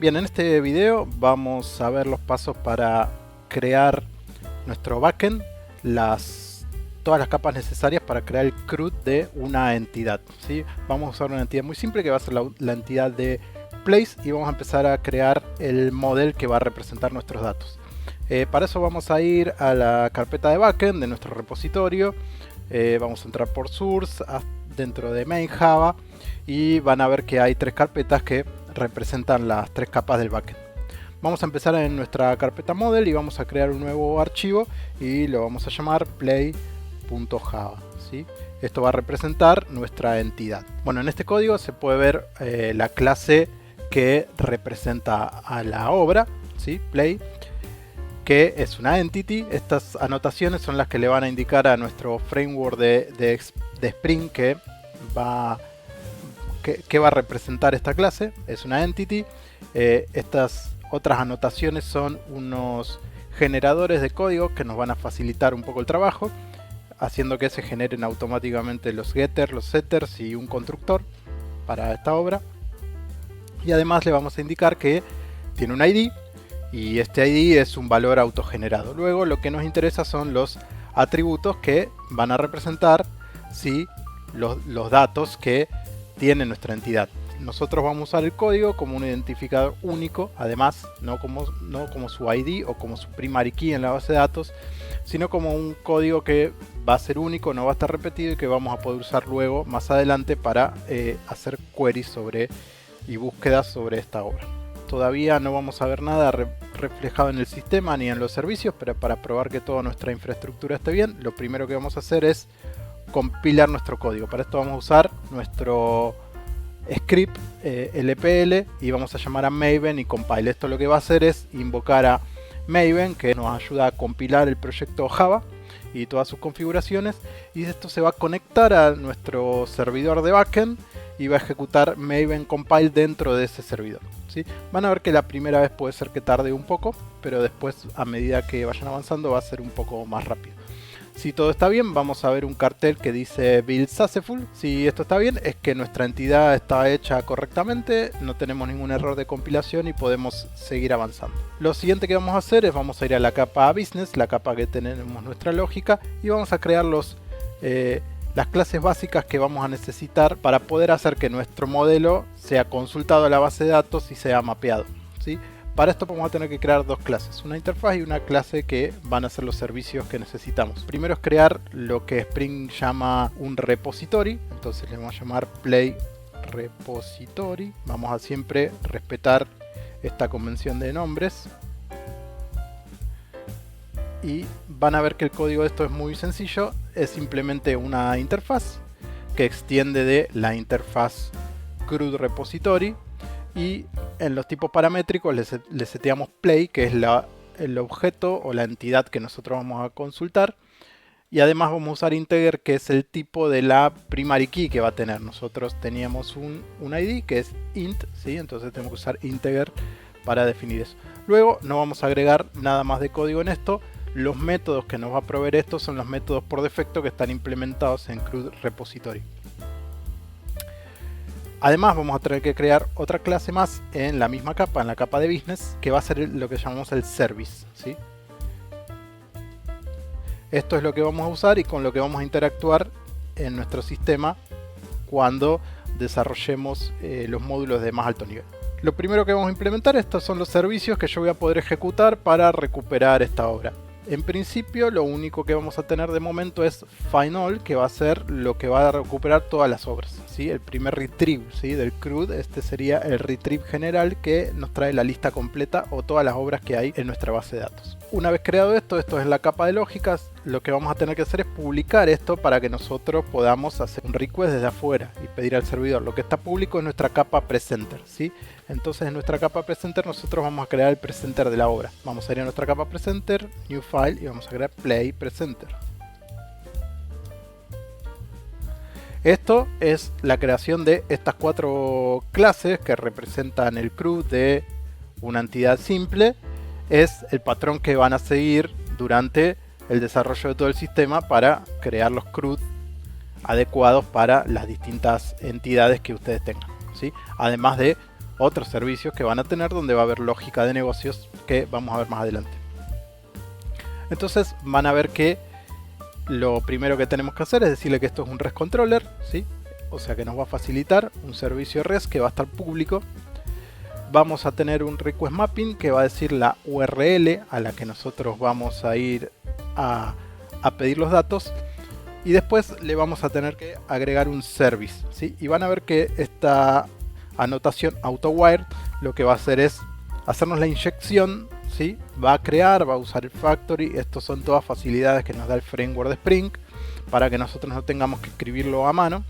Bien, en este video vamos a ver los pasos para crear nuestro backend, todas las capas necesarias para crear el CRUD de una entidad, ¿sí? Vamos a usar una entidad muy simple que va a ser la entidad de place y vamos a empezar a crear el model que va a representar nuestros datos. Para eso vamos a ir a la carpeta de backend de nuestro repositorio, vamos a entrar por source, dentro de main Java, y van a ver que hay tres carpetas que representan las tres capas del backend. Vamos a empezar en nuestra carpeta model y vamos a crear un nuevo archivo y lo vamos a llamar play.java, ¿sí? Esto va a representar nuestra entidad. Bueno, en este código se puede ver la clase que representa a la obra, ¿sí? Play, que es una entity. Estas anotaciones son las que le van a indicar a nuestro framework de Spring que va a representar esta clase. Es una entity. Estas otras anotaciones son unos generadores de código que nos van a facilitar un poco el trabajo, haciendo que se generen automáticamente los getters, los setters y un constructor para esta obra. Y además le vamos a indicar que tiene un ID y este ID es un valor autogenerado. Luego lo que nos interesa son los atributos que van a representar, ¿sí?, los datos que tiene nuestra entidad. Nosotros vamos a usar el código como un identificador único, además no como su ID o como su primary key en la base de datos, sino como un código que va a ser único, no va a estar repetido y que vamos a poder usar luego más adelante para hacer queries y búsquedas sobre esta obra. Todavía no vamos a ver nada reflejado en el sistema ni en los servicios, pero para probar que toda nuestra infraestructura esté bien, lo primero que vamos a hacer es compilar nuestro código. Para esto vamos a usar nuestro script LPL y vamos a llamar a Maven y compile. Esto lo que va a hacer es invocar a Maven, que nos ayuda a compilar el proyecto Java y todas sus configuraciones, y esto se va a conectar a nuestro servidor de backend y va a ejecutar Maven compile dentro de ese servidor, ¿sí? Van a ver que la primera vez puede ser que tarde un poco, pero después a medida que vayan avanzando va a ser un poco más rápido. Si todo está bien, vamos a ver un cartel que dice Build Successful. Si esto está bien, es que nuestra entidad está hecha correctamente, no tenemos ningún error de compilación y podemos seguir avanzando. Lo siguiente que vamos a hacer es vamos a ir a la capa Business, la capa que tenemos nuestra lógica, y vamos a crear las clases básicas que vamos a necesitar para poder hacer que nuestro modelo sea consultado a la base de datos y sea mapeado, ¿sí? Para esto vamos a tener que crear dos clases, una interfaz y una clase que van a ser los servicios que necesitamos. Primero es crear lo que Spring llama un repository, entonces le vamos a llamar play repository. Vamos a siempre respetar esta convención de nombres. Y van a ver que el código de esto es muy sencillo, es simplemente una interfaz que extiende de la interfaz CRUD repository. Y en los tipos paramétricos le seteamos play, que es el objeto o la entidad que nosotros vamos a consultar. Y además vamos a usar integer, que es el tipo de la primary key que va a tener. Nosotros teníamos un ID que es int, ¿sí? Entonces tenemos que usar integer para definir eso. Luego no vamos a agregar nada más de código en esto. Los métodos que nos va a proveer esto son los métodos por defecto que están implementados en CRUD repository. Además vamos a tener que crear otra clase más en la misma capa, en la capa de business, que va a ser lo que llamamos el service, ¿sí? Esto es lo que vamos a usar y con lo que vamos a interactuar en nuestro sistema cuando desarrollemos los módulos de más alto nivel. Lo primero que vamos a implementar, estos son los servicios que yo voy a poder ejecutar para recuperar esta obra. En principio lo único que vamos a tener de momento es find_all, que va a ser lo que va a recuperar todas las obras, ¿sí? El primer retrieve, ¿sí?, del CRUD. Este sería el retrieve general que nos trae la lista completa o todas las obras que hay en nuestra base de datos. Una vez creado esto es la capa de lógicas. Lo que vamos a tener que hacer es publicar esto para que nosotros podamos hacer un request desde afuera y pedir al servidor. Lo que está público es nuestra capa presenter, ¿sí? Entonces en nuestra capa presenter nosotros vamos a crear el presenter de la obra. Vamos a ir a nuestra capa presenter, new file, y vamos a crear play presenter. Esto es la creación de estas cuatro clases que representan el CRUD de una entidad simple. Es el patrón que van a seguir durante el desarrollo de todo el sistema para crear los CRUD adecuados para las distintas entidades que ustedes tengan, ¿sí? Además de otros servicios que van a tener, donde va a haber lógica de negocios que vamos a ver más adelante. Entonces van a ver que lo primero que tenemos que hacer es decirle que esto es un REST controller, ¿sí? O sea que nos va a facilitar un servicio REST que va a estar público. Vamos a tener un request mapping que va a decir la URL a la que nosotros vamos a ir a pedir los datos, y después le vamos a tener que agregar un service, ¿sí? Y van a ver que esta anotación AutoWire lo que va a hacer es hacernos la inyección, ¿sí? Va a crear, va a usar el factory. Estos son todas facilidades que nos da el framework de Spring para que nosotros no tengamos que escribirlo a mano.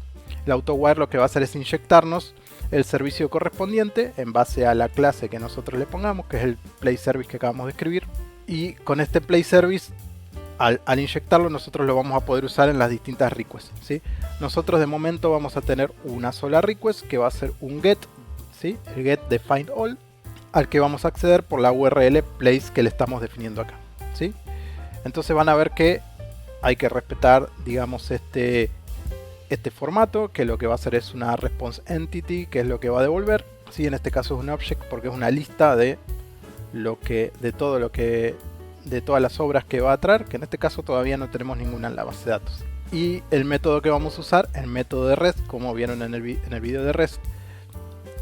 El AutoWire lo que va a hacer es inyectarnos el servicio correspondiente en base a la clase que nosotros le pongamos, que es el Play Service que acabamos de escribir. Y con este Play Service, al inyectarlo, nosotros lo vamos a poder usar en las distintas requests, ¿sí? Nosotros de momento vamos a tener una sola request que va a ser un get, ¿sí? El get de find all, al que vamos a acceder por la URL place que le estamos definiendo acá, ¿sí? Entonces van a ver que hay que respetar, digamos, este formato, que lo que va a hacer es una response entity, que es lo que va a devolver, ¿sí? En este caso es un object porque es una lista de todas las obras que va a traer, que en este caso todavía no tenemos ninguna en la base de datos. Y el método que vamos a usar, el método de REST, como vieron en el video de REST,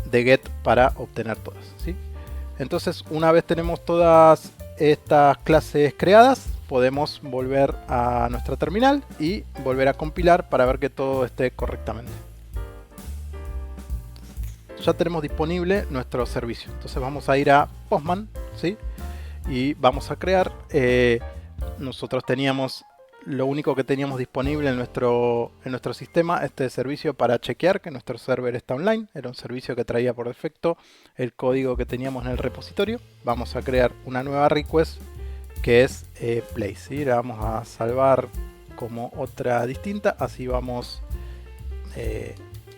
de get, para obtener todas, ¿sí? Entonces, una vez tenemos todas estas clases creadas, podemos volver a nuestra terminal y volver a compilar para ver que todo esté correctamente. Ya tenemos disponible nuestro servicio. Entonces vamos a ir a Postman, ¿sí? Y vamos a crear. Nosotros teníamos, lo único que teníamos disponible en nuestro sistema, este servicio para chequear que nuestro server está online. Era un servicio que traía por defecto el código que teníamos en el repositorio. Vamos a crear una nueva request que es place, ¿sí? La vamos a salvar como otra distinta, así vamos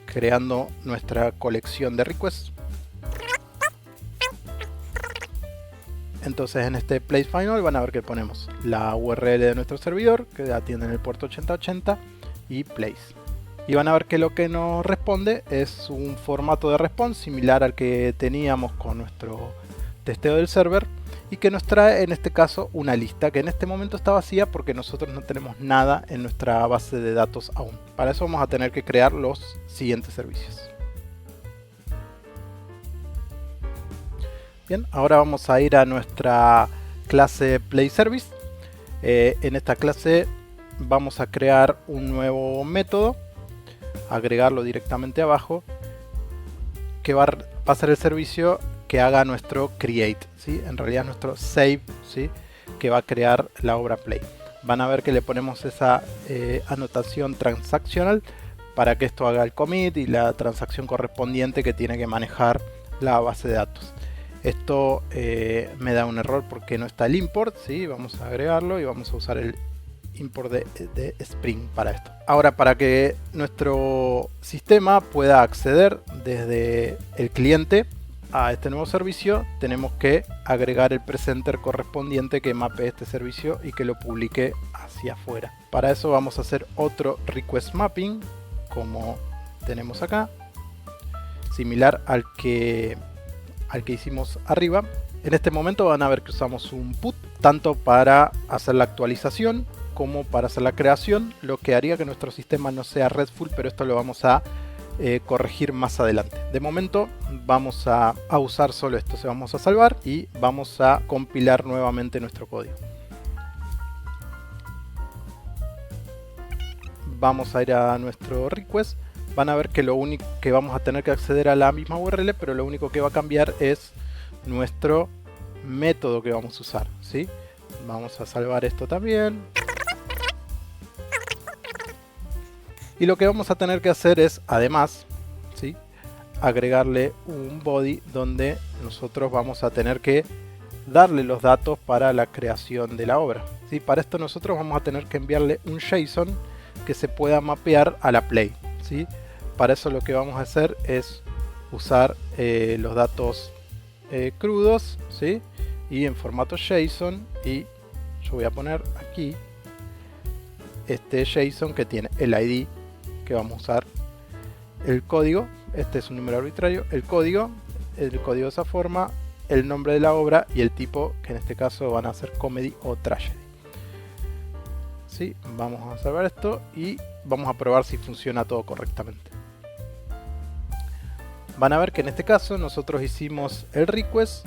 creando nuestra colección de requests. Entonces en este place final van a ver que ponemos la URL de nuestro servidor, que atiende en el puerto 8080, y place. Y van a ver que lo que nos responde es un formato de response similar al que teníamos con nuestro testeo del server, y que nos trae en este caso una lista que en este momento está vacía porque nosotros no tenemos nada en nuestra base de datos aún. Para eso vamos a tener que crear los siguientes servicios. Bien, ahora vamos a ir a nuestra clase PlayService. En esta clase vamos a crear un nuevo método, agregarlo directamente abajo, que va a ser el servicio que haga nuestro create, ¿sí? En realidad nuestro save, ¿sí? Que va a crear la obra play. Van a ver que le ponemos esa anotación transaccional para que esto haga el commit y la transacción correspondiente que tiene que manejar la base de datos. Esto me da un error porque no está el import, ¿sí? Vamos a agregarlo y vamos a usar el import de Spring para esto. Ahora, para que nuestro sistema pueda acceder desde el cliente a este nuevo servicio, tenemos que agregar el presenter correspondiente que mape este servicio y que lo publique hacia afuera. Para eso vamos a hacer otro request mapping, como tenemos acá, similar al que hicimos arriba. En este momento van a ver que usamos un put tanto para hacer la actualización como para hacer la creación, lo que haría que nuestro sistema no sea RESTful, pero esto lo vamos a corregir más adelante. De momento vamos a usar solo esto. Se vamos a salvar y vamos a compilar nuevamente nuestro código. Vamos a ir a nuestro request. Van a ver que lo único que vamos a tener que acceder a la misma URL, pero lo único que va a cambiar es nuestro método que vamos a usar, ¿sí? Vamos a salvar esto también. Y lo que vamos a tener que hacer es, además, ¿sí?, agregarle un body donde nosotros vamos a tener que darle los datos para la creación de la obra, ¿sí? Para esto nosotros vamos a tener que enviarle un JSON que se pueda mapear a la play, ¿sí? Para eso lo que vamos a hacer es usar los datos crudos, ¿sí?, y en formato JSON, y yo voy a poner aquí este JSON que tiene el ID que vamos a usar, el código, este es un número arbitrario, el código el código de esa forma, el nombre de la obra y el tipo, que en este caso van a ser comedy o tragedy. ¿Sí? Vamos a observar esto y vamos a probar si funciona todo correctamente. Van a ver que en este caso nosotros hicimos el request,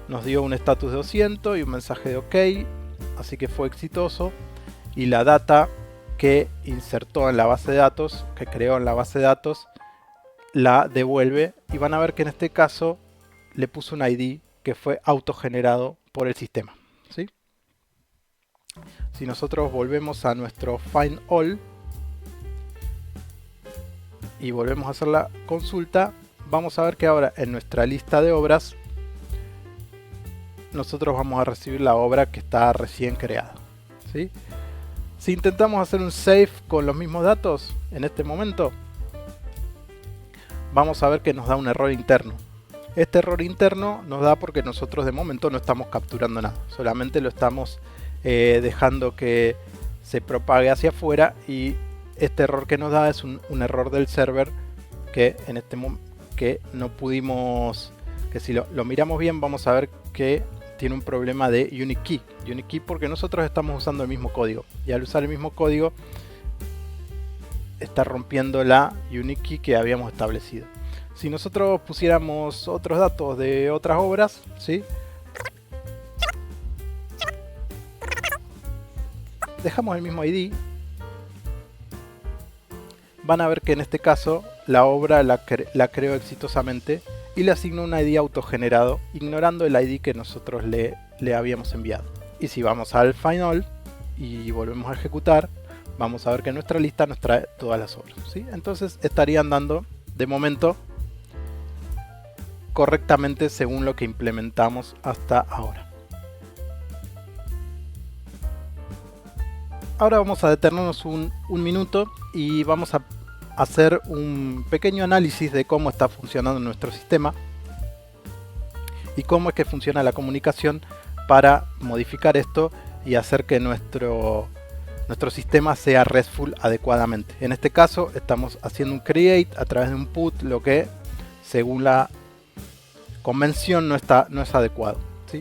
nos dio un status de 200 y un mensaje de OK, así que fue exitoso, y la data que insertó en la base de datos, que creó en la base de datos, la devuelve, y van a ver que en este caso le puso un ID que fue autogenerado por el sistema, ¿sí? Si nosotros volvemos a nuestro find all y volvemos a hacer la consulta, vamos a ver que ahora en nuestra lista de obras nosotros vamos a recibir la obra que está recién creada, ¿sí? Si intentamos hacer un save con los mismos datos en este momento, vamos a ver que nos da un error interno. Este error interno nos da porque nosotros de momento no estamos capturando nada, solamente lo estamos dejando que se propague hacia afuera, y este error que nos da es un error del server que en este que no pudimos, que si lo miramos bien vamos a ver que tiene un problema de unique key. Unique key porque nosotros estamos usando el mismo código, y al usar el mismo código está rompiendo la unique key que habíamos establecido. Si nosotros pusiéramos otros datos de otras obras, ¿sí? Dejamos el mismo ID, van a ver que en este caso la obra la creó exitosamente y le asignó un ID autogenerado, ignorando el ID que nosotros le habíamos enviado. Y si vamos al final y volvemos a ejecutar, vamos a ver que nuestra lista nos trae todas las obras, ¿sí? Entonces estarían dando de momento correctamente según lo que implementamos hasta ahora. Ahora vamos a detenernos un minuto y vamos a hacer un pequeño análisis de cómo está funcionando nuestro sistema y cómo es que funciona la comunicación para modificar esto y hacer que nuestro sistema sea RESTful adecuadamente. En este caso estamos haciendo un create a través de un put, lo que según la convención no es adecuado, ¿sí?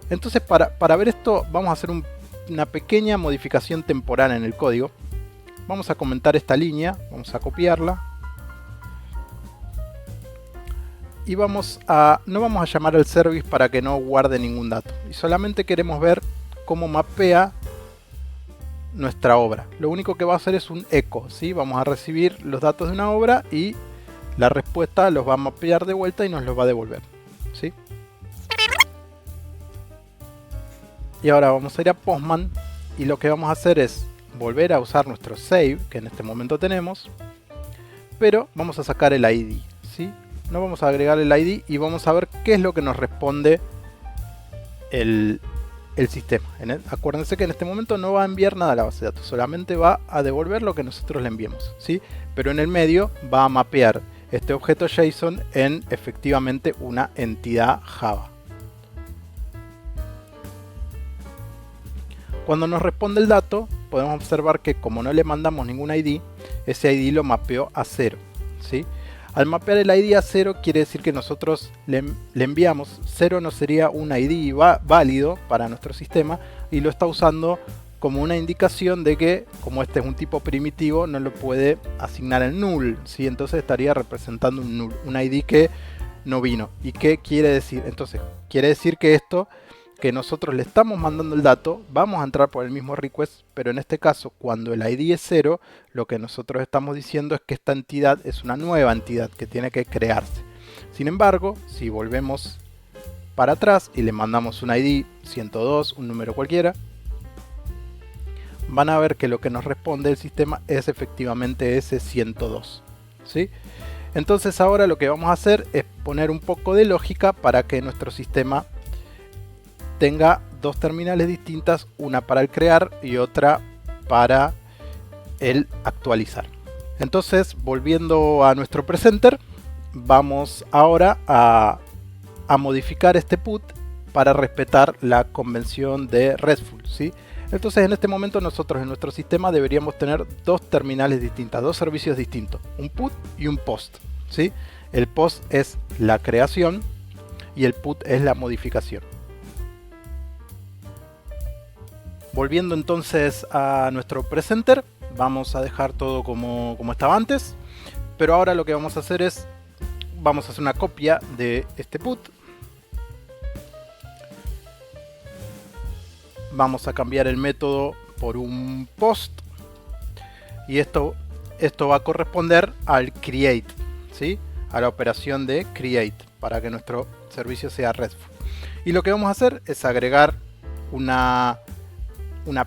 Entonces para ver esto vamos a hacer una pequeña modificación temporal en el código. Vamos a comentar esta línea, vamos a copiarla y no vamos a llamar al service para que no guarde ningún dato, y solamente queremos ver cómo mapea nuestra obra. Lo único que va a hacer es un eco, ¿sí? Vamos a recibir los datos de una obra y la respuesta los va a mapear de vuelta y nos los va a devolver, ¿sí? Y ahora vamos a ir a Postman y lo que vamos a hacer es volver a usar nuestro save que en este momento tenemos, pero vamos a sacar el ID, ¿sí? No vamos a agregar el ID y vamos a ver qué es lo que nos responde el sistema. Acuérdense que en este momento no va a enviar nada a la base de datos, solamente va a devolver lo que nosotros le enviemos, ¿sí? Pero en el medio va a mapear este objeto JSON en efectivamente una entidad Java. Cuando nos responde el dato, podemos observar que como no le mandamos ningún ID, ese ID lo mapeó a 0, ¿sí? Al mapear el ID a 0 quiere decir que nosotros le enviamos 0, no sería un ID válido para nuestro sistema, y lo está usando como una indicación de que, como este es un tipo primitivo, no lo puede asignar el null, ¿sí? Entonces estaría representando un null, un ID que no vino. ¿Y qué quiere decir? Entonces quiere decir que esto, que nosotros le estamos mandando el dato, vamos a entrar por el mismo request, pero en este caso cuando el ID es 0, lo que nosotros estamos diciendo es que esta entidad es una nueva entidad que tiene que crearse. Sin embargo, si volvemos para atrás y le mandamos un ID 102, un número cualquiera, van a ver que lo que nos responde el sistema es efectivamente ese 102, ¿sí? Entonces ahora lo que vamos a hacer es poner un poco de lógica para que nuestro sistema tenga dos terminales distintas, una para el crear y otra para el actualizar. Entonces, volviendo a nuestro presenter, vamos ahora a modificar este put para respetar la convención de RESTful, ¿sí? Entonces en este momento nosotros en nuestro sistema deberíamos tener dos terminales distintas, dos servicios distintos, un put y un post, ¿sí? El post es la creación y el put es la modificación. Volviendo entonces a nuestro presenter, vamos a dejar todo como estaba antes, pero ahora lo que vamos a hacer es, vamos a hacer una copia de este put. Vamos a cambiar el método por un post y esto va a corresponder al create, ¿sí? A la operación de create para que nuestro servicio sea RESTful. Y lo que vamos a hacer es agregar una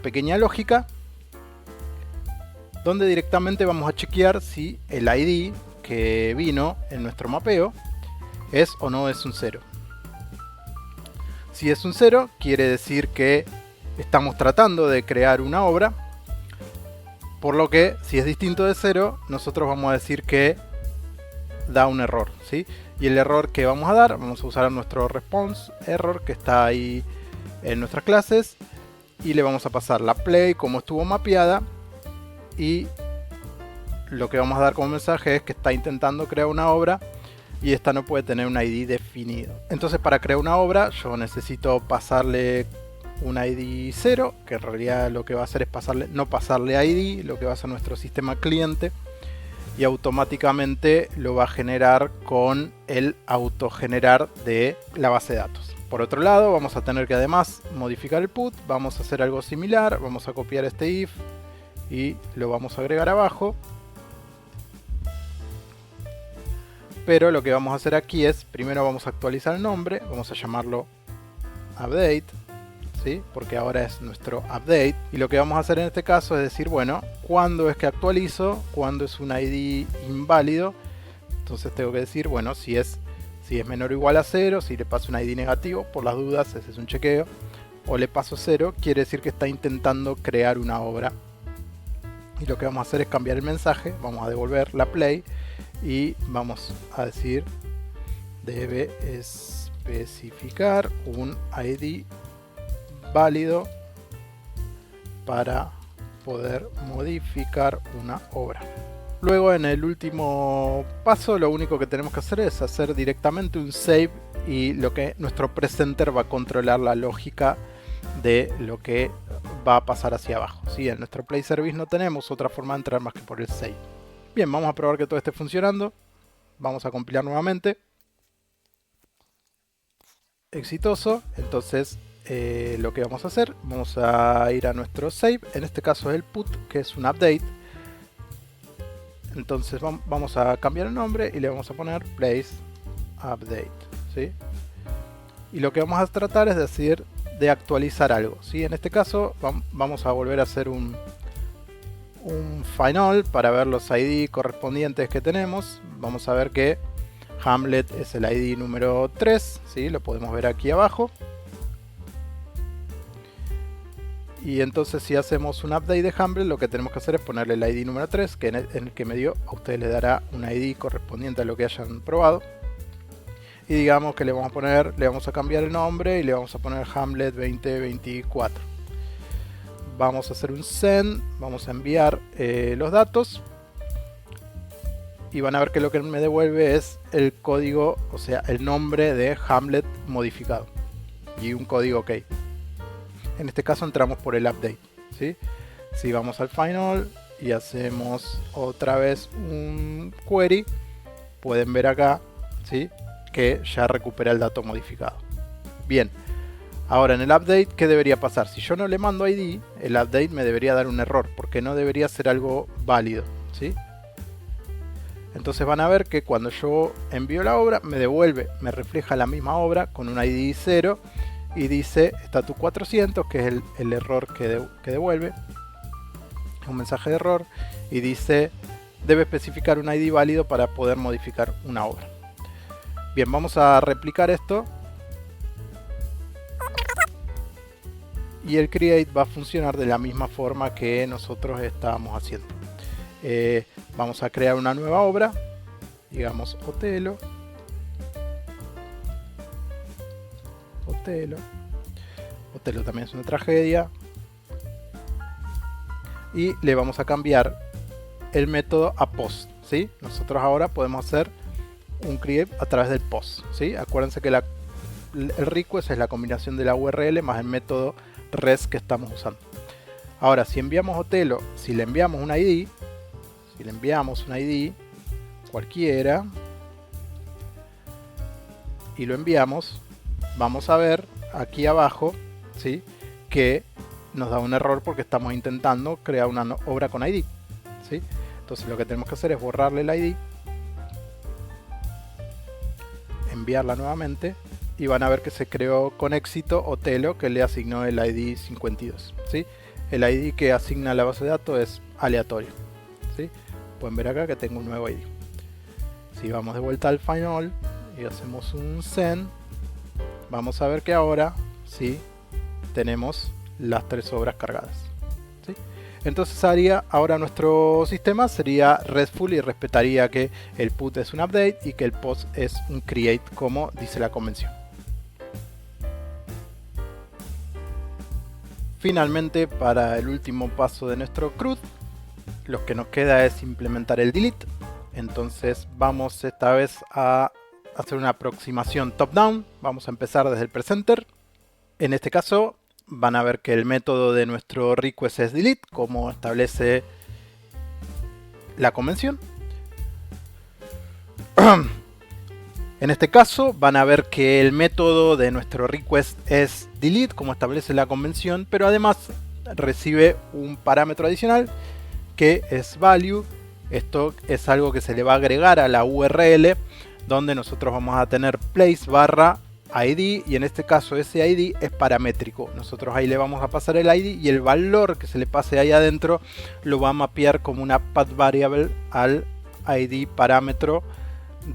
pequeña lógica donde directamente vamos a chequear si el ID que vino en nuestro mapeo es o no es un 0. Si es un 0, quiere decir que estamos tratando de crear una obra, por lo que si es distinto de 0, nosotros vamos a decir que da un error, ¿sí? Y el error que vamos a dar, vamos a usar nuestro response error que está ahí en nuestras clases y le vamos a pasar la play como estuvo mapeada y lo que vamos a dar como mensaje es que está intentando crear una obra y esta no puede tener un ID definido. Entonces, para crear una obra yo necesito pasarle un ID 0, que en realidad lo que va a hacer es no pasarle ID, lo que va a hacer nuestro sistema cliente, y automáticamente lo va a generar con el autogenerar de la base de datos. Por otro lado, vamos a tener que además modificar el put, vamos a hacer algo similar, vamos a copiar este if y lo vamos a agregar abajo. Pero lo que vamos a hacer aquí es, primero vamos a actualizar el nombre, vamos a llamarlo update, ¿sí? Porque ahora es nuestro update. Y lo que vamos a hacer en este caso es decir, bueno, ¿cuándo es que actualizo? ¿Cuándo es un ID inválido? Entonces tengo que decir, bueno, si es menor o igual a 0, si le paso un ID negativo, por las dudas, ese es un chequeo, o le paso 0, quiere decir que está intentando crear una obra. Y lo que vamos a hacer es cambiar el mensaje, vamos a devolver la play y vamos a decir debe especificar un ID válido para poder modificar una obra. Luego, en el último paso, lo único que tenemos que hacer es hacer directamente un save y lo que nuestro presenter va a controlar la lógica de lo que va a pasar hacia abajo, ¿sí? En nuestro play service no tenemos otra forma de entrar más que por el save. Bien, vamos a probar que todo esté funcionando. Vamos a compilar nuevamente. Exitoso. Entonces lo que vamos a hacer, vamos a ir a nuestro save. En este caso es el put, que es un update. Entonces vamos a cambiar el nombre y le vamos a poner place update, ¿sí? Y lo que vamos a tratar es decir de actualizar algo, ¿sí? En este caso vamos a volver a hacer un final para ver los ID correspondientes que tenemos. Vamos a ver que Hamlet es el ID número 3, ¿sí? Lo podemos ver aquí abajo. Y entonces, si hacemos un update de Hamlet, lo que tenemos que hacer es ponerle el ID número 3, que en el que me dio, a ustedes les dará un ID correspondiente a lo que hayan probado. Y digamos que le vamos a cambiar el nombre y le vamos a poner Hamlet 2024. Vamos a hacer un send, vamos a enviar los datos. Y van a ver que lo que me devuelve es el código, o sea, el nombre de Hamlet modificado. Y un código OK. En este caso entramos por el update, ¿sí? Si vamos al final y hacemos otra vez un query, pueden ver acá, ¿sí?, que ya recupera el dato modificado. Bien, ahora en el update, ¿qué debería pasar? Si yo no le mando ID, el update me debería dar un error, porque no debería ser algo válido, ¿sí? Entonces van a ver que cuando yo envío la obra, me me refleja la misma obra con un ID 0 y dice status 400, que es el error que devuelve, un mensaje de error, y dice debe especificar un ID válido para poder modificar una obra. Bien, vamos a replicar esto y el create va a funcionar de la misma forma que nosotros estábamos haciendo. Vamos a crear una nueva obra, digamos Otelo. Otelo también es una tragedia. Y le vamos a cambiar el método a post, ¿sí? Nosotros ahora podemos hacer un create a través del post, ¿sí? Acuérdense que el request es la combinación de la URL más el método res que estamos usando. Ahora, si enviamos Otelo, si le enviamos un ID, cualquiera, y lo enviamos, vamos a ver aquí abajo, ¿sí?, que nos da un error porque estamos intentando crear una obra con ID, ¿sí? Entonces lo que tenemos que hacer es borrarle el ID, enviarla nuevamente, y van a ver que se creó con éxito Otelo, que le asignó el ID 52, ¿sí? El ID que asigna la base de datos es aleatorio, ¿sí? Pueden ver acá que tengo un nuevo ID. Si vamos de vuelta al final y hacemos un send, vamos a ver que ahora sí tenemos las 3 obras cargadas, ¿sí? Entonces ahora nuestro sistema sería RESTful y respetaría que el put es un update y que el post es un create, como dice la convención. Finalmente, para el último paso de nuestro CRUD, lo que nos queda es implementar el delete. Entonces vamos esta vez a hacer una aproximación top-down. Vamos a empezar desde el presenter. En este caso van a ver que el método de nuestro request es delete, como establece la convención. En este caso van a ver que el método de nuestro request es delete, como establece la convención, pero además recibe un parámetro adicional que es value. Esto es algo que se le va a agregar a la URL, donde nosotros vamos a tener place barra ID, y en este caso ese ID es paramétrico. Nosotros ahí le vamos a pasar el ID y el valor que se le pase ahí adentro lo va a mapear como una path variable al ID parámetro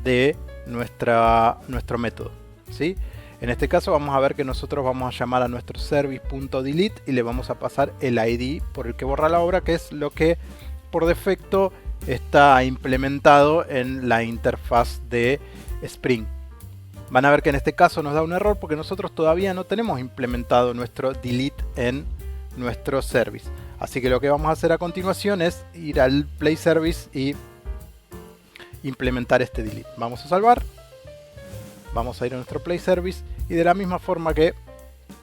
de nuestro método, ¿sí? En este caso vamos a ver que nosotros vamos a llamar a nuestro service.delete y le vamos a pasar el ID por el que borra la obra, que es lo que por defecto está implementado en la interfaz de Spring. Van a ver que en este caso nos da un error porque nosotros todavía no tenemos implementado nuestro delete en nuestro service. Así que lo que vamos a hacer a continuación es ir al play service y implementar este delete. Vamos a salvar, vamos a ir a nuestro play service, y de la misma forma que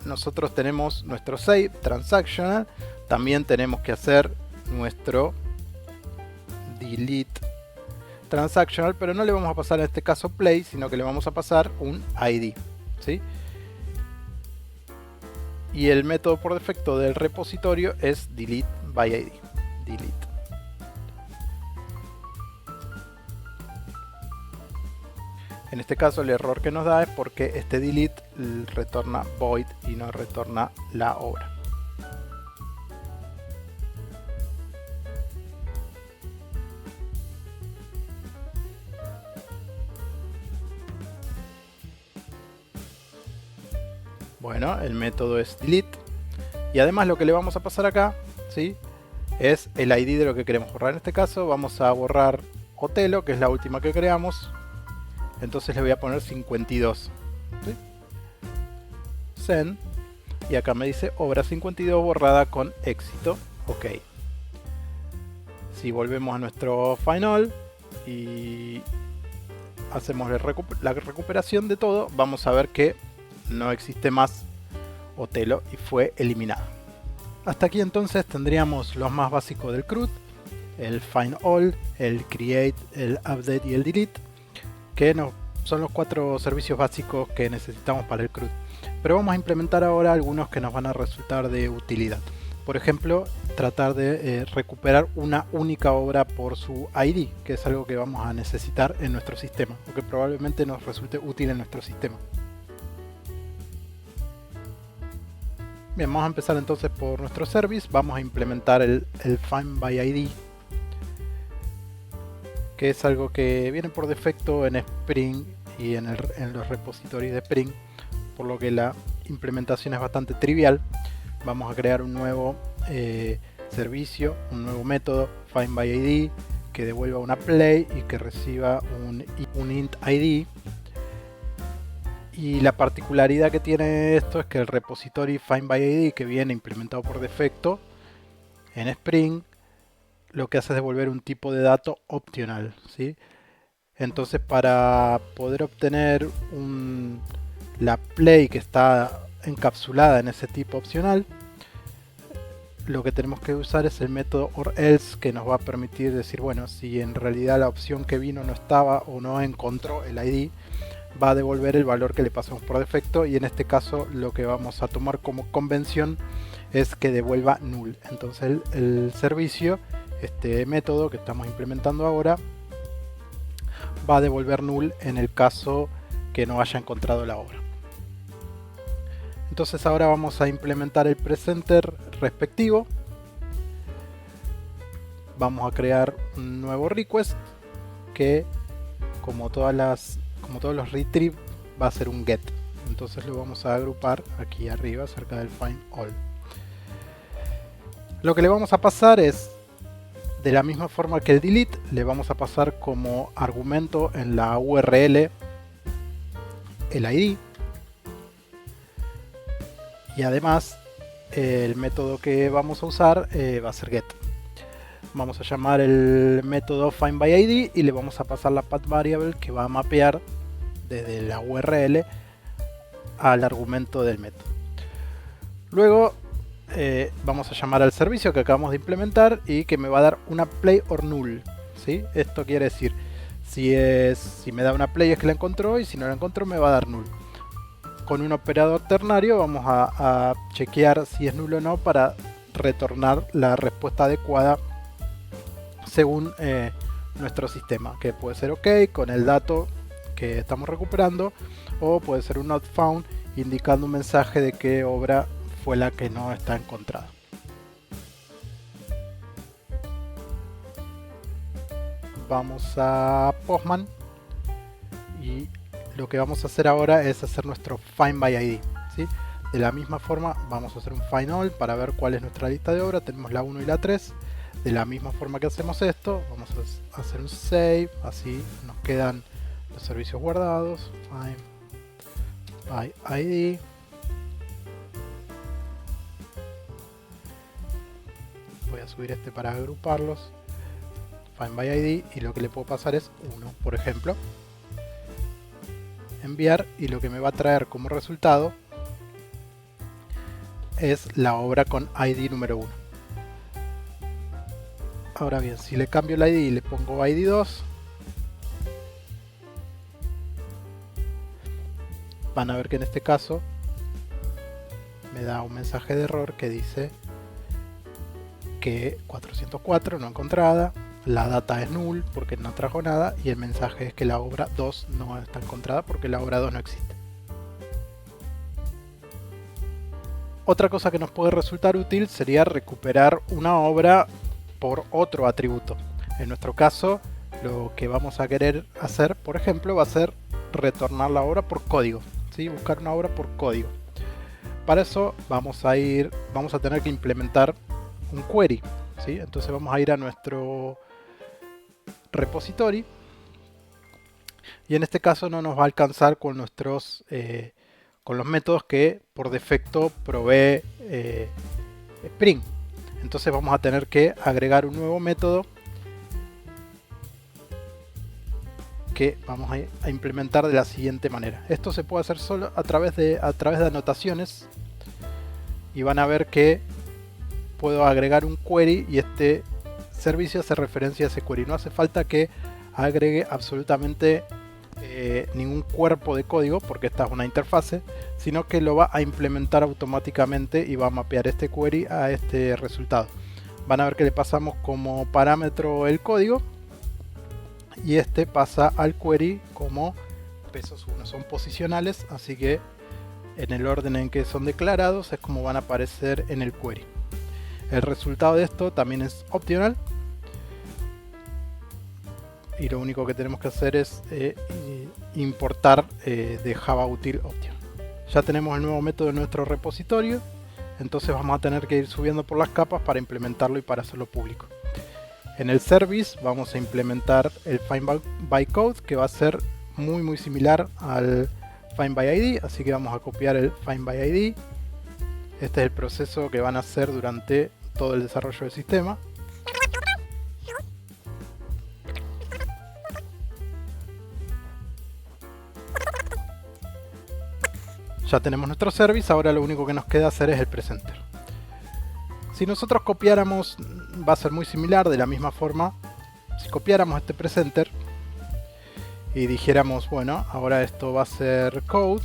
nosotros tenemos nuestro save transactional, también tenemos que hacer nuestro delete transactional, pero no le vamos a pasar en este caso play, sino que le vamos a pasar un ID, ¿sí? Y el método por defecto del repositorio es delete by ID. Delete. En este caso el error que nos da es porque este delete retorna void y no retorna la obra. Bueno, el método es delete, y además lo que le vamos a pasar acá, ¿sí?, es el ID de lo que queremos borrar. En este caso vamos a borrar Otelo, que es la última que creamos. Entonces le voy a poner 52, ¿sí? Send, y acá me dice obra 52 borrada con éxito. Ok. Si volvemos a nuestro final y hacemos la recuperación de todo, vamos a ver que no existe más Otelo y fue eliminado. Hasta aquí entonces tendríamos los más básicos del CRUD: el find all, el create, el update y el delete, que son los 4 servicios básicos que necesitamos para el CRUD. Pero vamos a implementar ahora algunos que nos van a resultar de utilidad. Por ejemplo, tratar de recuperar una única obra por su ID, que es algo que vamos a necesitar en nuestro sistema, o que probablemente nos resulte útil en nuestro sistema. Bien, vamos a empezar entonces por nuestro service. Vamos a implementar el find by ID, que es algo que viene por defecto en Spring y en los repositorios de Spring, por lo que la implementación es bastante trivial. Vamos a crear un nuevo servicio, un nuevo método find by ID, que devuelva una play y que reciba un int ID. Y la particularidad que tiene esto es que el repositorio find by ID, que viene implementado por defecto en Spring, lo que hace es devolver un tipo de dato opcional, ¿sí? Entonces, para poder obtener la play que está encapsulada en ese tipo opcional, lo que tenemos que usar es el método OR-ELSE, que nos va a permitir decir, bueno, si en realidad la opción que vino no estaba o no encontró el ID, va a devolver el valor que le pasamos por defecto, y en este caso lo que vamos a tomar como convención es que devuelva null. Entonces el servicio, este método que estamos implementando ahora, va a devolver null en el caso que no haya encontrado la obra. Entonces ahora vamos a implementar el presenter respectivo. Vamos a crear un nuevo request que, como todos los retrieve, va a ser un get. Entonces lo vamos a agrupar aquí arriba cerca del find all. Lo que le vamos a pasar es, de la misma forma que el delete, le vamos a pasar como argumento en la URL el ID. Y además el método que vamos a usar va a ser get. Vamos a llamar el método findById y le vamos a pasar la path variable que va a mapear desde la URL al argumento del método. Luego vamos a llamar al servicio que acabamos de implementar y que me va a dar una play or null, ¿sí? Esto quiere decir, si me da una play es que la encontró, y si no la encontró me va a dar null. Con un operador ternario vamos a chequear si es nulo o no para retornar la respuesta adecuada según nuestro sistema, que puede ser OK con el dato que estamos recuperando, o puede ser un not found indicando un mensaje de qué obra fue la que no está encontrada. Vamos a Postman y lo que vamos a hacer ahora es hacer nuestro findById, ¿sí? De la misma forma vamos a hacer un find all para ver cuál es nuestra lista de obra. Tenemos la 1 y la 3. De la misma forma que hacemos esto, vamos a hacer un save, así nos quedan los servicios guardados. findById. Voy a subir este para agruparlos. findById, y lo que le puedo pasar es 1, por ejemplo. Enviar, y lo que me va a traer como resultado es la obra con ID número 1. Ahora bien, si le cambio el ID y le pongo ID 2, van a ver que en este caso me da un mensaje de error que dice que 404 no encontrada, la data es null porque no trajo nada, y el mensaje es que la obra 2 no está encontrada porque la obra 2 no existe. Otra cosa que nos puede resultar útil sería recuperar una obra por otro atributo. En nuestro caso, lo que vamos a querer hacer, por ejemplo, va a ser retornar la obra por código, ¿sí? Buscar una obra por código. Para eso vamos a tener que implementar un query, ¿sí? Entonces vamos a ir a nuestro repository, y en este caso no nos va a alcanzar con con los métodos que por defecto provee Spring. Entonces vamos a tener que agregar un nuevo método que vamos a implementar de la siguiente manera. Esto se puede hacer solo a través de anotaciones, y van a ver que puedo agregar un query y este servicio hace referencia a ese query. No hace falta que agregue absolutamente ningún cuerpo de código porque esta es una interfase, sino que lo va a implementar automáticamente y va a mapear este query a este resultado. Van a ver que le pasamos como parámetro el código y este pasa al query como pesos 1. Son posicionales, así que en el orden en que son declarados es como van a aparecer en el query. El resultado de esto también es opcional, y lo único que tenemos que hacer es importar de Java Util Option. Ya tenemos el nuevo método en nuestro repositorio, entonces vamos a tener que ir subiendo por las capas para implementarlo y para hacerlo público. En el service vamos a implementar el findByCode, que va a ser muy similar al findById, así que vamos a copiar el findById. Este es el proceso que van a hacer durante todo el desarrollo del sistema. Ya tenemos nuestro service, ahora lo único que nos queda hacer es el presenter. Si nosotros copiáramos, va a ser muy similar, de la misma forma. Si copiáramos este presenter y dijéramos, bueno, ahora esto va a ser code.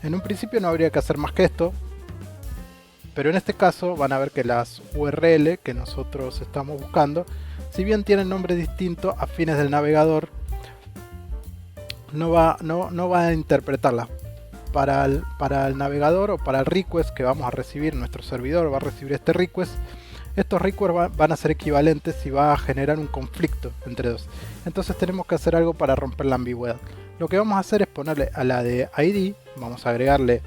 En un principio no habría que hacer más que esto, pero en este caso van a ver que las URL que nosotros estamos buscando, si bien tienen nombres distintos a fines del navegador, no va a interpretarlas. Para el navegador o para el request que vamos a recibir, nuestro servidor va a recibir este request. Estos requests van a ser equivalentes y va a generar un conflicto entre dos. Entonces tenemos que hacer algo para romper la ambigüedad. Lo que vamos a hacer es ponerle a la de ID, vamos a agregarle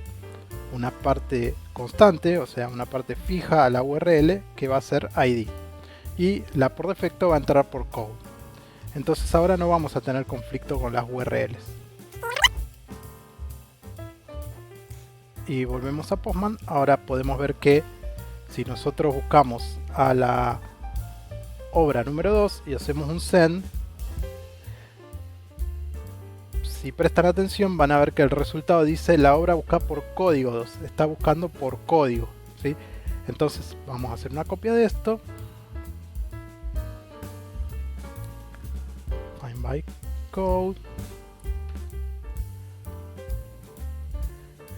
una parte constante, o sea, una parte fija a la URL que va a ser ID. Y la por defecto va a entrar por code. Entonces ahora no vamos a tener conflicto con las URLs. Y volvemos a Postman. Ahora podemos ver que si nosotros buscamos a la obra número 2 y hacemos un send, si prestan atención van a ver que el resultado dice la obra busca por código 2, está buscando por código, ¿sí? Entonces vamos a hacer una copia de esto, find by code.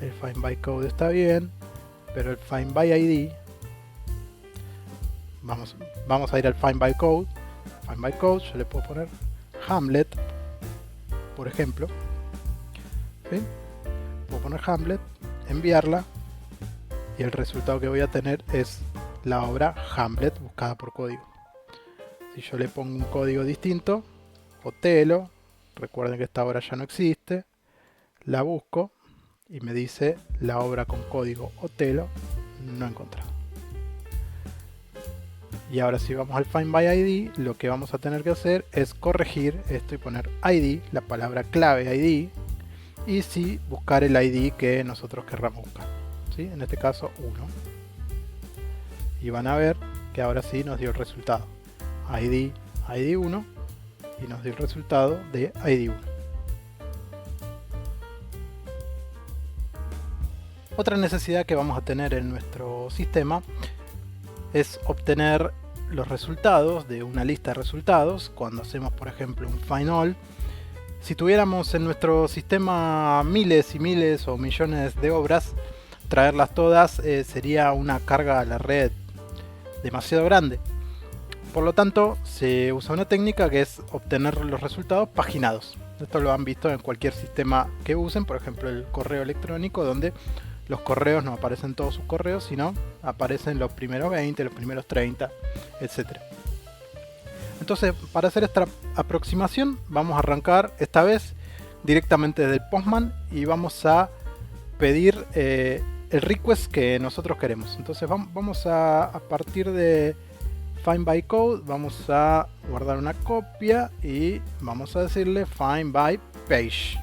El find by code está bien, pero el find by ID, vamos a ir al find by code. Find by code, yo le puedo poner Hamlet, por ejemplo. ¿Sí? Puedo poner Hamlet, enviarla, y el resultado que voy a tener es la obra Hamlet buscada por código. Si yo le pongo un código distinto, Otelo, recuerden que esta obra ya no existe, la busco y me dice la obra con código Otelo no encontrado. Y ahora si vamos al find by ID, lo que vamos a tener que hacer es corregir esto y poner ID, la palabra clave ID, y sí buscar el ID que nosotros querramos buscar, ¿sí? En este caso 1. Y van a ver que ahora sí nos dio el resultado ID 1 y nos dio el resultado de ID 1. Otra necesidad que vamos a tener en nuestro sistema es obtener los resultados de una lista de resultados cuando hacemos, por ejemplo, un find all. Si tuviéramos en nuestro sistema miles y miles o millones de obras, traerlas todas sería una carga a la red demasiado grande. Por lo tanto, se usa una técnica que es obtener los resultados paginados. Esto lo han visto en cualquier sistema que usen, por ejemplo el correo electrónico, donde los correos no aparecen todos sus correos, sino aparecen los primeros 20, los primeros 30, etc. Entonces, para hacer esta aproximación, vamos a arrancar esta vez directamente desde el Postman y vamos a pedir el request que nosotros queremos. Entonces vamos a partir de find by code, vamos a guardar una copia y vamos a decirle find by page.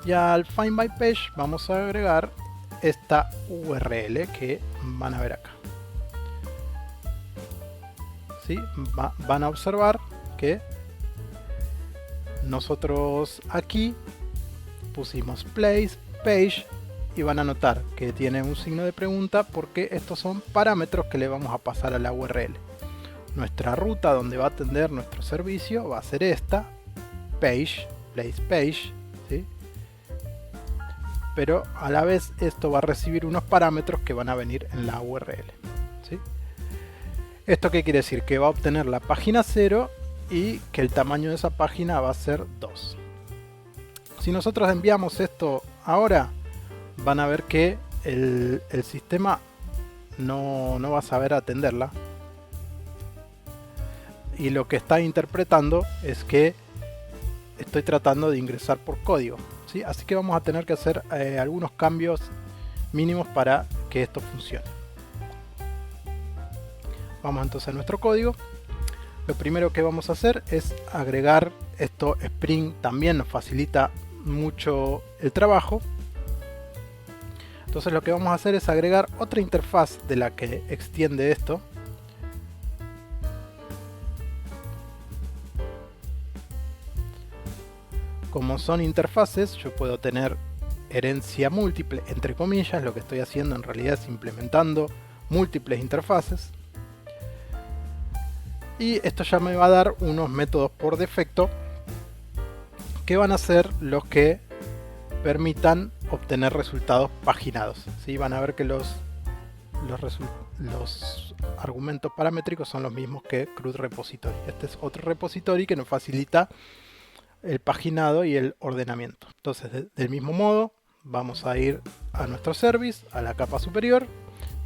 Y al find by page vamos a agregar esta URL que van a ver acá. ¿Sí? Van a observar que nosotros aquí pusimos place, page, y van a notar que tiene un signo de pregunta porque estos son parámetros que le vamos a pasar a la URL. Nuestra ruta donde va a atender nuestro servicio va a ser esta, page, place page, ¿sí? Pero a la vez esto va a recibir unos parámetros que van a venir en la URL, ¿sí? ¿Esto qué quiere decir? Que va a obtener la página 0 y que el tamaño de esa página va a ser 2. Si nosotros enviamos esto ahora, van a ver que el sistema no va a saber atenderla. Y lo que está interpretando es que estoy tratando de ingresar por código, ¿sí? Así que vamos a tener que hacer algunos cambios mínimos para que esto funcione. Vamos entonces a nuestro código. Lo primero que vamos a hacer es agregar esto. Spring también nos facilita mucho el trabajo. Entonces lo que vamos a hacer es agregar otra interfaz de la que extiende esto. Como son interfaces, yo puedo tener herencia múltiple, entre comillas. Lo que estoy haciendo en realidad es implementando múltiples interfaces. Y esto ya me va a dar unos métodos por defecto que van a ser los que permitan obtener resultados paginados, ¿sí? Van a ver que los argumentos paramétricos son los mismos que CRUD repository. Este es otro repository que nos facilita el paginado y el ordenamiento. Entonces, del mismo modo, vamos a ir a nuestro service, a la capa superior,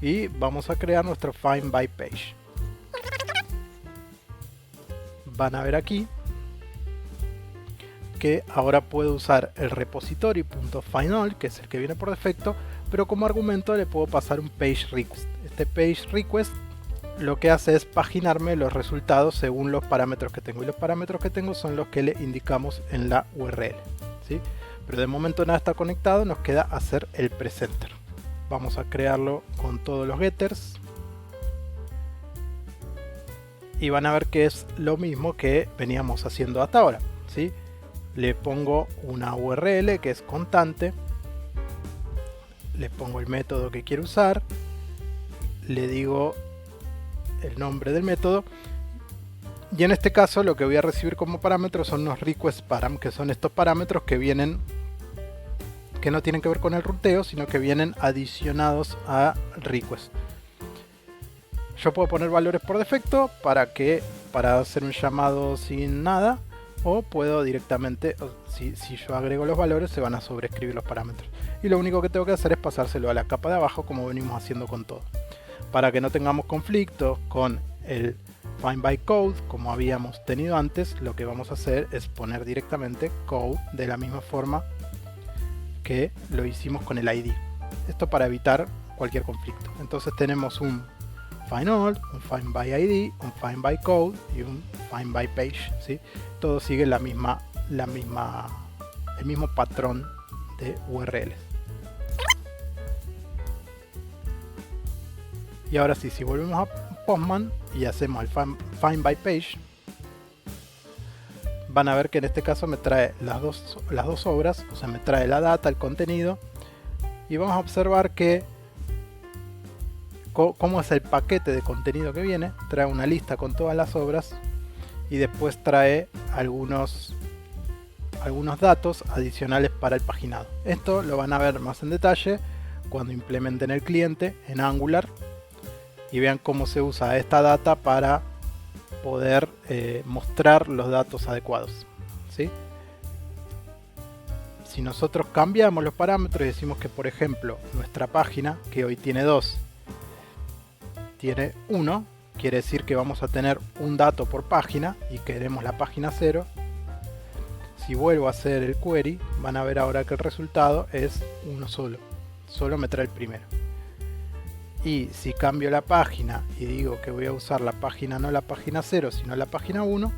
y vamos a crear nuestro find by page. Van a ver aquí que ahora puedo usar el repository.findAll, que es el que viene por defecto, pero como argumento le puedo pasar un page request. Este page request lo que hace es paginarme los resultados según los parámetros que tengo, y los parámetros que tengo son los que le indicamos en la URL, ¿sí? Pero de momento nada está conectado, nos queda hacer el presenter. Vamos a crearlo con todos los getters y van a ver que es lo mismo que veníamos haciendo hasta ahora, ¿sí? Le pongo una URL que es constante, le pongo el método que quiero usar, le digo el nombre del método, y en este caso lo que voy a recibir como parámetros son los request param, que son estos parámetros que vienen, que no tienen que ver con el ruteo, sino que vienen adicionados a request. Yo puedo poner valores por defecto para hacer un llamado sin nada, o puedo directamente, si yo agrego los valores, se van a sobreescribir los parámetros. Y lo único que tengo que hacer es pasárselo a la capa de abajo, como venimos haciendo con todo. Para que no tengamos conflictos con el find by code, como habíamos tenido antes, lo que vamos a hacer es poner directamente code de la misma forma que lo hicimos con el ID. Esto para evitar cualquier conflicto. Entonces tenemos un find all, un find by ID, un find by code y un find by page, ¿sí? Todo sigue el mismo patrón de URLs. Y ahora sí, si volvemos a Postman y hacemos el find by page, van a ver que en este caso me trae las dos obras, o sea, me trae la data, el contenido, y vamos a observar que cómo es el paquete de contenido que viene. Trae una lista con todas las obras y después trae algunos datos adicionales para el paginado. Esto lo van a ver más en detalle cuando implementen el cliente en Angular y vean cómo se usa esta data para poder mostrar los datos adecuados, ¿sí? Si nosotros cambiamos los parámetros y decimos que, por ejemplo, nuestra página, que hoy tiene 2, tiene 1, quiere decir que vamos a tener un dato por página y queremos la página 0. Si vuelvo a hacer el query, van a ver ahora que el resultado es uno solo me trae el primero. Y si cambio la página y digo que voy a usar la página, no la página 0, sino la página 1,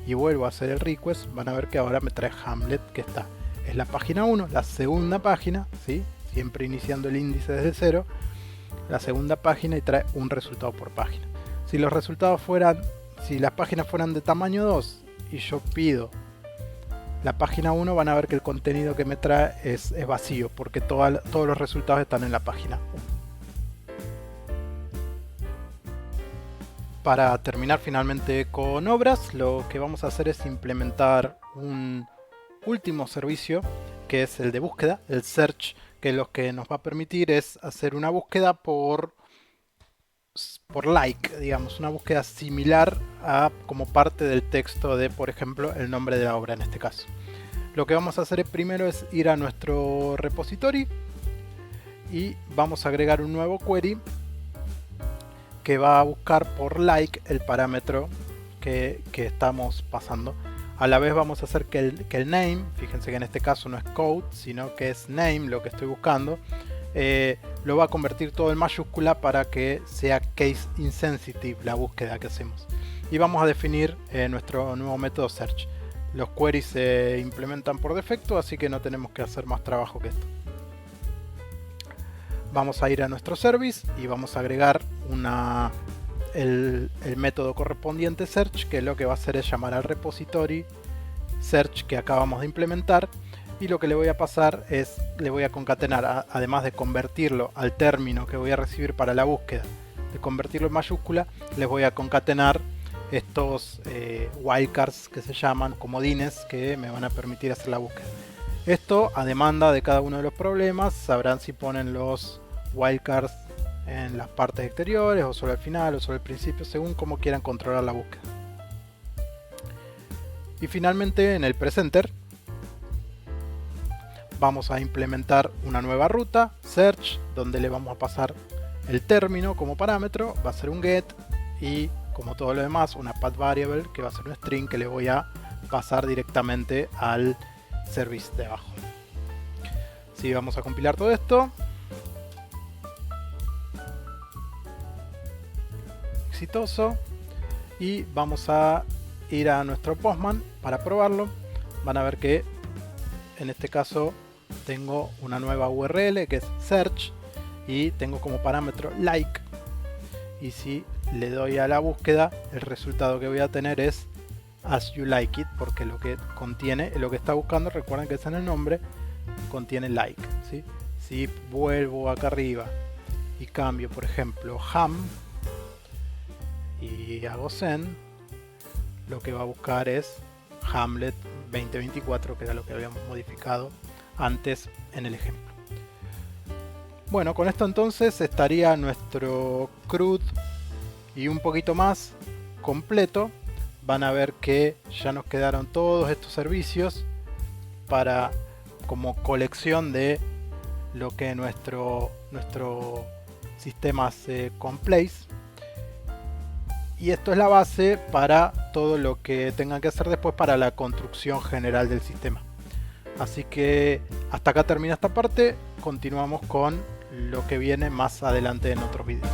y vuelvo a hacer el request, van a ver que ahora me trae Hamlet, que es la página 1, la segunda página, ¿sí? Siempre iniciando el índice desde 0, la segunda página, y trae un resultado por página. Si los resultados si las páginas fueran de tamaño 2 y yo pido la página 1, van a ver que el contenido que me trae es vacío, porque todos los resultados están en la página 1. Para terminar finalmente con obras, lo que vamos a hacer es implementar un último servicio, que es el de búsqueda, el search, que lo que nos va a permitir es hacer una búsqueda por like, digamos, una búsqueda similar a como parte del texto de, por ejemplo, el nombre de la obra en este caso. Lo que vamos a hacer primero es ir a nuestro repository y vamos a agregar un nuevo query que va a buscar por like el parámetro que estamos pasando. A la vez vamos a hacer que el name, fíjense que en este caso no es code, sino que es name lo que estoy buscando, lo va a convertir todo en mayúscula para que sea case insensitive la búsqueda que hacemos. Y vamos a definir nuestro nuevo método search. Los queries se implementan por defecto, así que no tenemos que hacer más trabajo que esto. vamos a ir a nuestro service y vamos a agregar el método correspondiente search, que lo que va a hacer es llamar al repository search que acabamos de implementar, y lo que le voy a pasar es, le voy a concatenar, además de convertirlo al término que voy a recibir para la búsqueda, de convertirlo en mayúscula, les voy a concatenar estos wildcards que se llaman comodines que me van a permitir hacer la búsqueda. Esto a demanda de cada uno de los problemas, sabrán si ponen los wildcards en las partes exteriores o solo al final o solo al principio, según como quieran controlar la búsqueda. Y finalmente en el presenter vamos a implementar una nueva ruta search, donde le vamos a pasar el término como parámetro, va a ser un get, y como todo lo demás una path variable que va a ser un string que le voy a pasar directamente al service de abajo. Si vamos a compilar todo esto, exitoso, y vamos a ir a nuestro Postman para probarlo. Van a ver que en este caso tengo una nueva URL que es search y tengo como parámetro like, y si le doy a la búsqueda el resultado que voy a tener es as you like it, porque lo que contiene, lo que está buscando, recuerden que es en el nombre, contiene like, ¿sí? Si vuelvo acá arriba y cambio por ejemplo ham y hago send, lo que va a buscar es Hamlet 2024, que era lo que habíamos modificado antes en el ejemplo. Bueno, con esto entonces estaría nuestro CRUD y un poquito más completo. Van a ver que ya nos quedaron todos estos servicios para como colección de lo que nuestro sistema se complace. Y esto es la base para todo lo que tengan que hacer después para la construcción general del sistema. Así que hasta acá termina esta parte. Continuamos con lo que viene más adelante en otros vídeos.